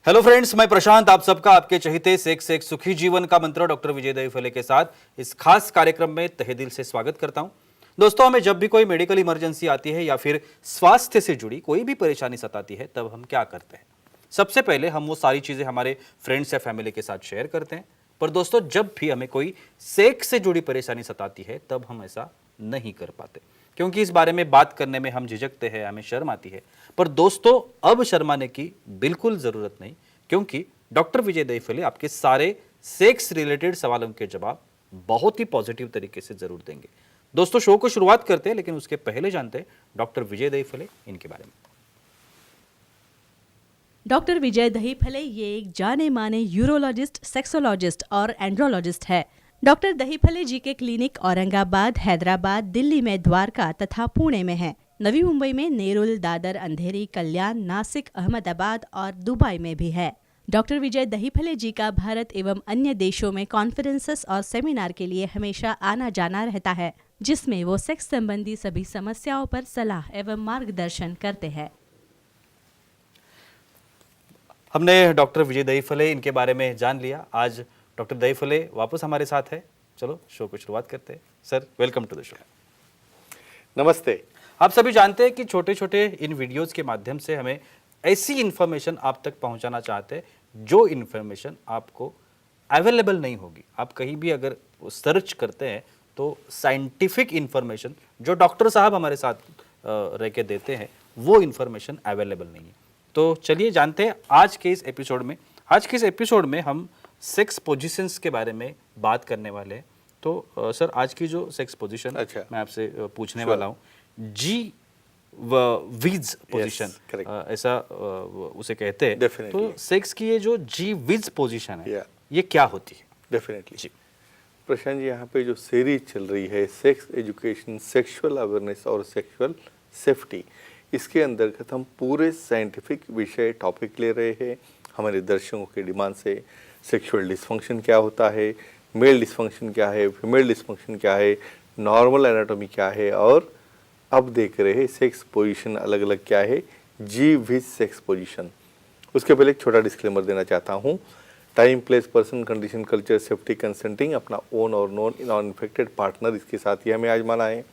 Hello friends, मैं प्रशांत आप सबका आपके चहेते सेक्स एक सुखी जीवन का मंत्र डॉक्टर विजय दहीफले के साथ इस खास कार्यक्रम में तहे दिल से स्वागत करता हूं। दोस्तों, हमें जब भी कोई मेडिकल इमरजेंसी आती है या फिर स्वास्थ्य से जुड़ी कोई भी परेशानी सताती है, तब हम क्या करते हैं? सबसे पहले हम वो सारी चीजें हमारे फ्रेंड्स या फैमिली के साथ शेयर करते हैं। पर दोस्तों, जब भी हमें कोई सेक्स से जुड़ी परेशानी सताती है, तब हम ऐसा नहीं कर पाते, क्योंकि इस बारे में बात करने में हम झिझकते हैं, हमें शर्म आती है। पर दोस्तों, अब शर्माने की बिल्कुल जरूरत नहीं, क्योंकि डॉक्टर विजय दहीफले आपके सारे सेक्स रिलेटेड सवालों के जवाब बहुत ही पॉजिटिव तरीके से जरूर देंगे। दोस्तों, शो को शुरुआत करते हैं, लेकिन उसके पहले जानते हैं डॉक्टर विजय दहीफले इनके बारे में। डॉक्टर विजय दहीफले ये एक जाने माने यूरोलॉजिस्ट, सेक्सोलॉजिस्ट और एंड्रोलॉजिस्ट है। डॉक्टर दहीफले जी के क्लिनिक औरंगाबाद, हैदराबाद, दिल्ली में द्वारका तथा पुणे में है। नवी मुंबई में नेरुल, दादर, अंधेरी, कल्याण, नासिक, अहमदाबाद और दुबई में भी है। डॉक्टर विजय दहीफले जी का भारत एवं अन्य देशों में कॉन्फ्रेंसेस और सेमिनार के लिए हमेशा आना जाना रहता है, जिसमें वो सेक्स संबंधी सभी समस्याओं पर सलाह एवं मार्गदर्शन करते हैं। हमने डॉक्टर विजय दहीफले इनके बारे में जान लिया। आज डॉक्टर दहीफले वापस हमारे साथ है। चलो शो को शुरुआत करते हैं। Sir, welcome to the show. नमस्ते। आप सभी जानते हैं कि छोटे छोटे इन वीडियोस के माध्यम से हमें ऐसी इंफॉर्मेशन आप तक पहुंचाना चाहते हैं जो इंफॉर्मेशन आपको अवेलेबल नहीं होगी। आप कहीं भी अगर सर्च करते हैं तो साइंटिफिक इंफॉर्मेशन जो डॉक्टर साहब हमारे साथ रह के देते हैं, वो इंफॉर्मेशन अवेलेबल नहीं है। तो चलिए जानते हैं आज के इस एपिसोड में हम सेक्स पोजीशंस के बारे में बात करने वाले हैं। तो सर, आज की जो सेक्स पोजीशन मैं आपसे पूछने वाला हूँ, जी विज पोजीशन, ऐसा उसे कहते हैं। तो सेक्स की ये जो जी विज पोजीशन है, ये क्या होती है? डेफिनेटली जी प्रशांत जी, यहाँ पे जो सीरीज चल रही है सेक्स एजुकेशन, सेक्सुअल अवेयरनेस और सेक्सुअल सेफ्टी, इसके अंतर्गत हम पूरे साइंटिफिक विषय टॉपिक ले रहे हैं। हमारे दर्शकों के डिमांड से सेक्सुअल डिस्फंक्शन क्या होता है, मेल डिस्फंक्शन क्या है, फीमेल डिस्फंक्शन क्या है, नॉर्मल एनाटॉमी क्या है, और अब देख रहे हैं सेक्स पोजीशन अलग अलग क्या है, जी विज सेक्स पोजीशन। उसके पहले एक छोटा डिस्क्लेमर देना चाहता हूँ। Time, place, person, condition, culture, safety, consenting, अपना ओन और नॉन इन्फेक्टेड पार्टनर, इसके साथ ही हमें आजमाना है।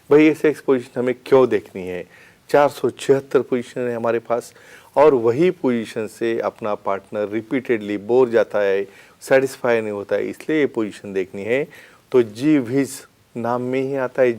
भाई, ये सेक्स पोजीशन हमें क्यों देखनी है? 476 पोजीशन है हमारे पास, और वही पोजीशन से अपना पार्टनर रिपीटेडली बोर जाता है, सेटिस्फाई नहीं होता है, इसलिए ये पोजीशन देखनी है। तो जी विज नाम में ही आता है।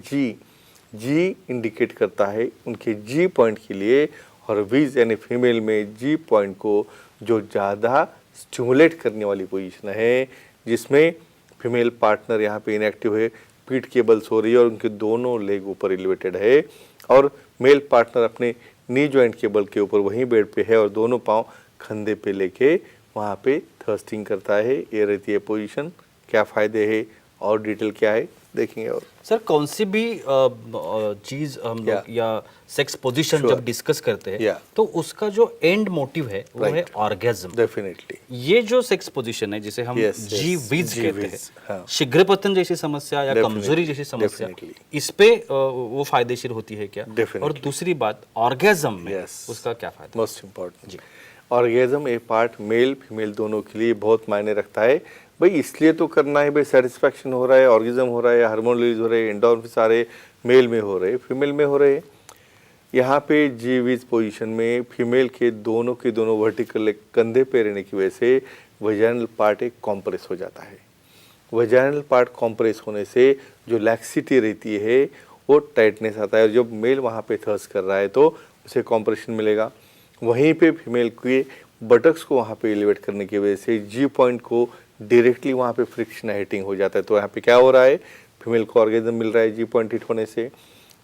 जी इंडिकेट करता है उनके जी पॉइंट के लिए, और विज यानी फीमेल में जी पॉइंट को जो ज़्यादा स्टिमुलेट करने वाली पोजीशन है, जिसमें फीमेल पार्टनर यहाँ पे इनएक्टिव है, पीठ के बल सो रही है और उनके दोनों लेग ऊपर एलिवेटेड है, और मेल पार्टनर अपने नी जॉइंट के बल के ऊपर वहीं बेड पे है और दोनों पांव कंधे पे लेके वहाँ पे थर्स्टिंग करता है। ये रहती है पोजीशन। क्या फ़ायदे है और डिटेल क्या है देखेंगे। और सर, कौन सी भी चीज़ हम लोग या सेक्स पोजीशन जब डिस्कस करते हैं, तो उसका जो एंड मोटिव है वो है ऑर्गेज्म। डेफिनेटली ये जो सेक्स पोजीशन है जिसे हम जी विज कहते हैं, शीघ्रपतन जैसी समस्या या कमजोरी जैसी समस्या, इस पे वो फायदेशीर होती है क्या? और दूसरी बात, ऑर्गेज्म में उसका क्या फायदा? मोस्ट इम्पोर्टेंट जी, ऑर्गेज्म एक पार्ट मेल फीमेल दोनों के लिए बहुत मायने रखता है। भाई, इसलिए तो करना है, भाई सेटिस्फैक्शन हो रहा है, ऑर्गेज्म हो रहा है, हार्मोन रिलीज हो रहे हैं, एंडोर्फिन सारे मेल में हो रहे हैं, फीमेल में हो रहे हैं। यहाँ पे जी विज पोजीशन में फीमेल के दोनों वर्टिकल कंधे पे रहने की वजह से वजाइनल पार्ट एक कॉम्प्रेस हो जाता है। वजाइनल पार्ट कॉम्प्रेस होने से जो लैक्सिटी रहती है वो टाइटनेस आता है, और जब मेल वहाँ पे थर्स कर रहा है तो उसे कॉम्प्रेशन मिलेगा। वहीं पे फीमेल के बटक्स को वहाँ पे एलिवेट करने की वजह से जी पॉइंट को डायरेक्टली वहाँ पे फ्रिक्शन हिटिंग हो जाता है। तो यहाँ पे क्या हो रहा है, फीमेल को ऑर्गेज्म मिल रहा है जी पॉइंट हिट होने से।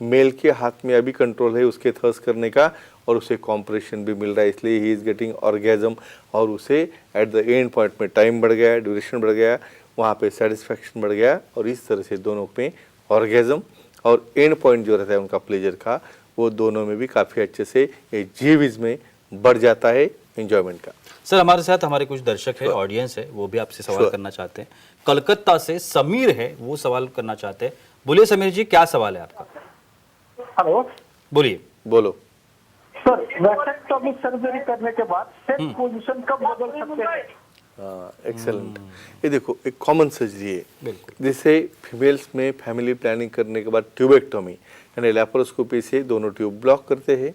मेल के हाथ में अभी कंट्रोल है उसके थर्स करने का, और उसे कॉम्प्रेशन भी मिल रहा है, इसलिए ही इज़ गेटिंग ऑर्गेज्म। और उसे एट द एंड पॉइंट में टाइम बढ़ गया, ड्यूरेशन बढ़ गया, वहाँ पे सेटिस्फैक्शन बढ़ गया, और इस तरह से दोनों में ऑर्गेज्म और एंड पॉइंट जो रहता है उनका प्लेजर का, वो दोनों में भी काफ़ी अच्छे से ये जी विज में बढ़ जाता है एंजॉयमेंट का। सर, हमारे साथ हमारे कुछ दर्शक है, ऑडियंस है, वो भी आपसे सवाल करना चाहते हैं। कलकत्ता से समीर है, वो सवाल करना चाहते हैं। बोलिए समीर जी, क्या सवाल है आपका? हेलो, बोलिए। बोलो। सर वैसेक्टोमी सर्जरी करने के बाद सेक्स पोजीशन कब बदल सकते हैं? एक्सेलेंट। ये देखो एक कॉमन सर्जरी है, बिल्कुल। जैसे फीमेल्स में फैमिली प्लानिंग करने के बाद ट्यूबेक्टोमी यानी लैप्रोस्कोपी से दोनों ट्यूब ब्लॉक करते हैं।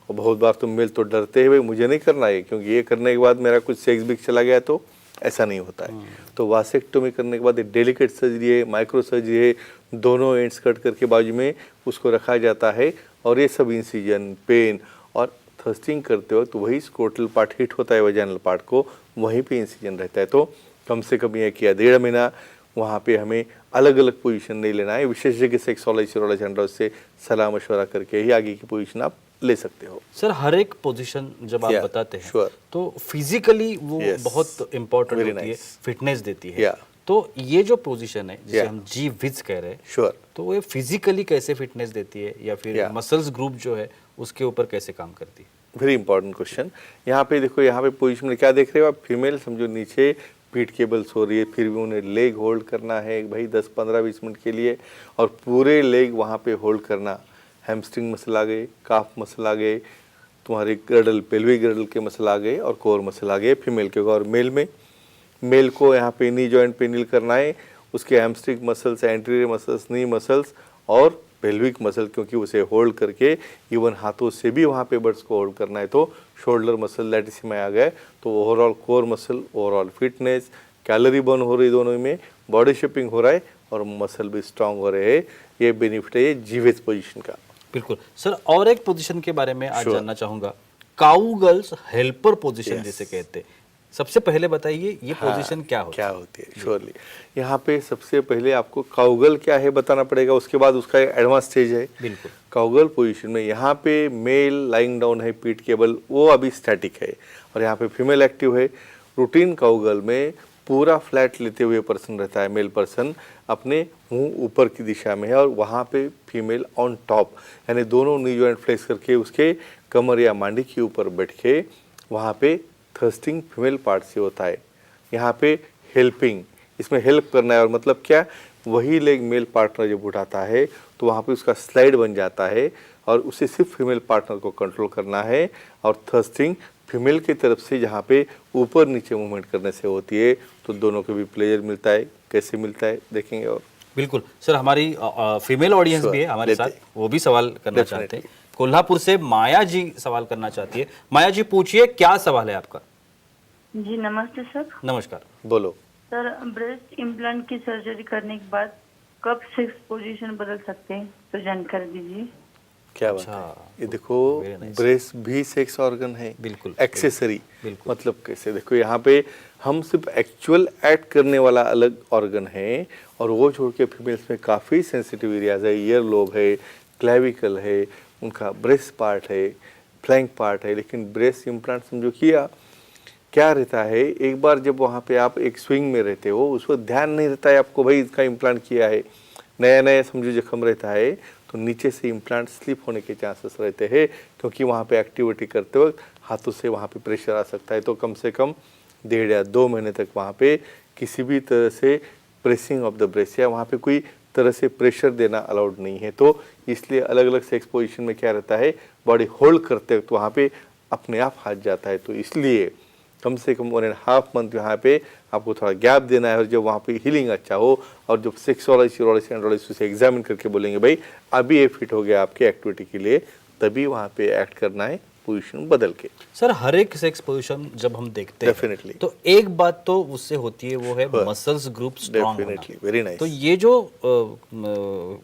और बहुत बार तो मेल तो डरते हैं, भाई मुझे नहीं करना है क्योंकि ये करने के बाद मेरा कुछ सेक्स भी चला गया, तो ऐसा नहीं होता है। तो वासेक्टोमी करने के बाद एक डेलिकेट सर्जरी है, माइक्रो सर्जरी है, दोनों एंड्स कट करके बाजू में उसको रखा जाता है। और ये सब इंसिजन, पेन और थर्स्टिंग करते वक्त तो वही स्क्रोटल पार्ट हिट होता है वजाइनल पार्ट को, वहीं पे इंसिजन रहता है। तो कम से कम 1 या 1.5 महीना वहाँ पे हमें अलग अलग पोजीशन नहीं लेना है। विशेषज्ञ सेक्सोलॉजी यूरोलॉजी एंड्रोलॉजी से सलाह मशवरा करके ही आगे की पोजीशन आप ले सकते हो। सर हर एक पोजीशन जब आप Yeah, बताते हैं sure. तो फिजिकली वो Yes. बहुत इम्पोर्टेंट Very होती है, nice. फिटनेस देती है। Yeah. तो ये जो पोजीशन है जिसे Yeah. हम जी विज कह रहे हैं, श्योर। तो वो फिजिकली कैसे फिटनेस देती है या फिर Yeah. मसल्स ग्रुप जो है उसके ऊपर कैसे काम करती है? Very important question. यहाँ पे देखो, यहाँ पे पोजीशन में क्या देख रहे हो आप? फीमेल समझो नीचे पीठ केबल सो रही है, फिर भी उन्हें लेग होल्ड करना है भाई 10, 15, 20 मिनट के लिए, और पूरे लेग वहाँ पे होल्ड करना। हैमस्ट्रिंग मसल आ गए, काफ मसल आ गए, तुम्हारे गर्डल, पेल्विक गर्डल के मसल आ गए और कोर मसल आ गए फीमेल के। और मेल को यहाँ पे नी जॉइंट पे नील करना है, उसके हैमस्ट्रिंग मसल्स, एंटीरियर मसल्स, नी मसल्स और पेल्विक मसल, क्योंकि उसे होल्ड करके इवन हाथों से भी वहाँ पे बर्ड्स को होल्ड करना है। तो शोल्डर मसल, लैटिसिमा आ गए, तो overall core muscle, overall fitness, calorie burn हो रही दोनों में, बॉडी शेपिंग हो रहा है और मसल भी स्ट्रांग हो रहे हैं। ये बेनिफिट है ये जीवेज पोजीशन का। बिल्कुल सर, और एक पोजीशन के बारे में आज Sure. जानना चाहूंगा, cow girls helper position Yes. जिसे कहते हैं। सबसे पहले बताइए ये पोजीशन क्या होती क्या होती है? श्योरली यहाँ पे सबसे पहले आपको काउगल क्या है बताना पड़ेगा, उसके बाद उसका एडवांस स्टेज है। बिल्कुल। काउगल पोजीशन में यहाँ पे मेल लाइंग डाउन है, पीठ केबल वो अभी स्टैटिक है, और यहाँ पे फीमेल एक्टिव है। रूटीन काउगल में पूरा फ्लैट लेते हुए पर्सन रहता है, मेल पर्सन अपने मुंह ऊपर की दिशा में है, और वहाँ पे फीमेल ऑन टॉप, यानी दोनों नी जॉइंट फ्लेक्स करके उसके कमर या मांडी के ऊपर बैठ के वहाँ पे थर्स्टिंग फीमेल पार्ट से होता है। यहाँ पे हेल्पिंग, इसमें हेल्प करना है, और मतलब क्या, वही लेग मेल पार्टनर जब उठाता है तो वहाँ पे उसका स्लाइड बन जाता है, और उसे सिर्फ फीमेल पार्टनर को कंट्रोल करना है। और थर्स्टिंग फीमेल की तरफ से जहाँ पे ऊपर नीचे मूवमेंट करने से होती है, तो दोनों को भी प्लेजर मिलता है। कैसे मिलता है देखेंगे। और बिल्कुल सर, हमारी फीमेल ऑडियंस Sure, भी है हमारे लेते साथ, हैं। वो भी सवाल करना Definitely. चाहते हैं। कोल्हापुर से माया जी सवाल करना चाहती है। माया जी पूछिए, क्या सवाल है आपका? जी नमस्ते सर। नमस्कार। बोलो। सर ब्रेस्ट इम्प्लांट की सर्जरी करने के बाद कब सेक्स पोजीशन बदल सकते हैं, तो जानकारी दीजिए। क्या बात अच्छा, है। ये देखो, very nice. ब्रेस्ट भी सेक्स ऑर्गन है, बिल्कुल, एक्सेसरी। बिल्कुल। मतलब कैसे, देखो यहाँ पे हम सिर्फ एक्चुअल एक्ट करने वाला अलग ऑर्गन है, और वो छोड़ के फीमेल्स में काफ़ी सेंसिटिव एरियाज है, ईयर लोब है, क्लेविकल है, उनका ब्रेस्ट पार्ट है, फ्लैंक पार्ट है। लेकिन ब्रेस्ट इम्प्लांट समझो किया क्या रहता है, एक बार जब वहाँ पे आप एक स्विंग में रहते हो, उस वक्त ध्यान नहीं रहता है आपको भाई इसका इम्प्लांट किया है, नया नया समझो जख्म रहता है, तो नीचे से इम्प्लांट स्लिप होने के चांसेस रहते हैं, क्योंकि वहाँ पे एक्टिविटी करते वक्त हाथों से वहाँ पे प्रेशर आ सकता है। तो कम से कम 1.5 या 2 महीने तक वहाँ पे किसी भी तरह से प्रेसिंग ऑफ द ब्रेस्ट या वहाँ पे कोई तरह से प्रेशर देना अलाउड नहीं है। तो इसलिए अलग अलग सेक्स पोजीशन में क्या रहता है, बॉडी होल्ड करते वक्त वहाँ पे अपने आप हाथ जाता है। तो इसलिए कम से कम 1.5 मंथ यहाँ पे आपको थोड़ा गैप देना है, और जब वहाँ पे हीलिंग अच्छा हो, और जब सेक्सोलॉजी यूरोलॉजी एंड्रोलॉजी से एग्जामिन करके बोलेंगे भाई अभी ये फिट हो गया आपकी एक्टिविटी के लिए, तभी वहाँ पे एक्ट करना है पोजीशन बदल के। सर हर एक सेक्स पोजीशन जब हम देखते हैं Definitely. तो एक बात तो उससे होती है, वो है मसल्स ग्रुप स्ट्रांग होना। Definitely, very nice. तो ये जो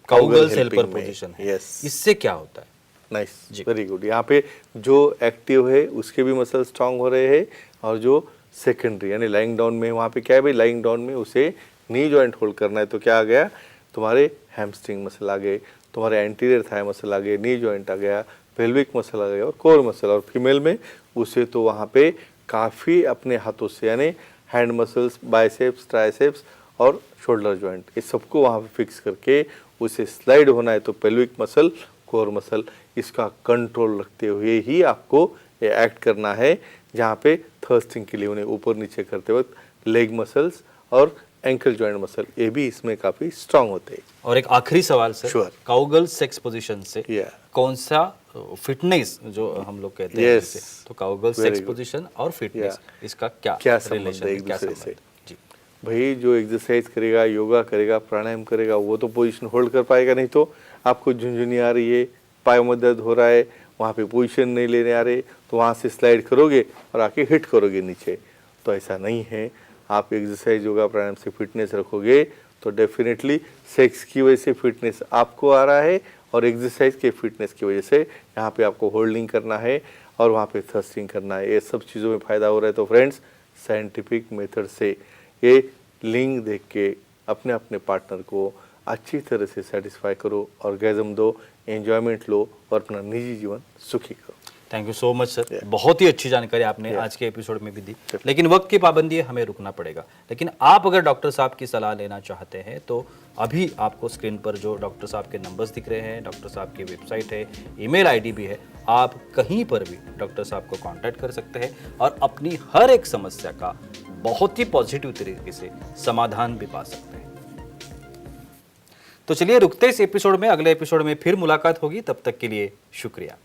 काउगर्ल्स हेल्पर helping में, पोजीशन है, yes. इससे क्या होता है? नाइस, जी। Very good. यहाँ पे जो एक्टिव है उसके भी मसल स्ट्रांग हो रहे हैं, और जो सेकेंडरी यानी लाइंग डाउन में, वहाँ पे क्या है भाई, लाइंग डाउन में उसे नी जॉइंट होल्ड करना है। तो क्या आ गया, तुम्हारे हैमस्ट्रिंग मसल आ गए, तुम्हारे एंटीरियर थाई मसल आ गए, नी जॉइंट आ गया, पेल्विक मसल आ गया और कोर मसल। और फीमेल में उसे तो वहाँ पे काफ़ी अपने हाथों से यानी हैंड मसल्स, बाइसेप्स, ट्राइसेप्स और शोल्डर जॉइंट, ये सबको वहाँ पे फिक्स करके उसे स्लाइड होना है। तो पेल्विक मसल, कोर मसल, इसका कंट्रोल रखते हुए ही आपको ये एक्ट करना है, जहाँ पे थर्स्टिंग के लिए उन्हें ऊपर नीचे करते वक्त लेग मसल्स और एंकल जॉइंट मसल ये भी इसमें काफ़ी स्ट्रांग होते हैं। और एक आखिरी सवाल sir, Sure. Cowgirl sex position से Yeah. कौन सा फिटनेस जो हम लोग कहते हैं Yes. जिसे, तो cowgirl Very sex good. Position और फिटनेस इसका क्या क्या संबंध रिलेशन है है, एक क्या दूसरे संबंध से? है? जी भाई जो एक्सरसाइज करेगा, योगा करेगा, प्राणायाम करेगा, वो तो पोजीशन होल्ड कर पाएगा, नहीं तो आपको झुंझुनी आ रही है, पायों में दर्द हो रहा है, वहाँ पे पोजीशन नहीं लेने आ रहे, तो वहाँ से स्लाइड करोगे और आके हिट करोगे नीचे। तो ऐसा नहीं है। आप एक्सरसाइज, योगा, प्राणायाम से फिटनेस रखोगे तो डेफिनेटली सेक्स की वजह से फिटनेस आपको आ रहा है और एक्सरसाइज के फिटनेस की वजह से यहाँ पे आपको होल्डिंग करना है और वहाँ पे थ्रस्टिंग करना है। ये सब चीज़ों में फ़ायदा हो रहा है। तो फ्रेंड्स, साइंटिफिक मेथड से ये लिंग देख के अपने अपने पार्टनर को अच्छी तरह से सेटिस्फाई करो, ऑर्गेजम दो, एंजॉयमेंट लो और अपना निजी जीवन सुखी करो। Thank you so much sir, बहुत ही अच्छी जानकारी आपने आज के एपिसोड में भी दी। लेकिन वक्त की पाबंदी है, हमें रुकना पड़ेगा। लेकिन आप अगर डॉक्टर साहब की सलाह लेना चाहते हैं तो अभी आपको स्क्रीन पर जो डॉक्टर साहब के नंबर्स दिख रहे हैं, डॉक्टर साहब की वेबसाइट है, ईमेल आईडी भी है, आप कहीं पर भी डॉक्टर साहब को कांटेक्ट कर सकते हैं और अपनी हर एक समस्या का बहुत ही पॉजिटिव तरीके से समाधान भी पा सकते हैं। तो चलिए रुकते इस एपिसोड में, अगले एपिसोड में फिर मुलाकात होगी। तब तक के लिए शुक्रिया।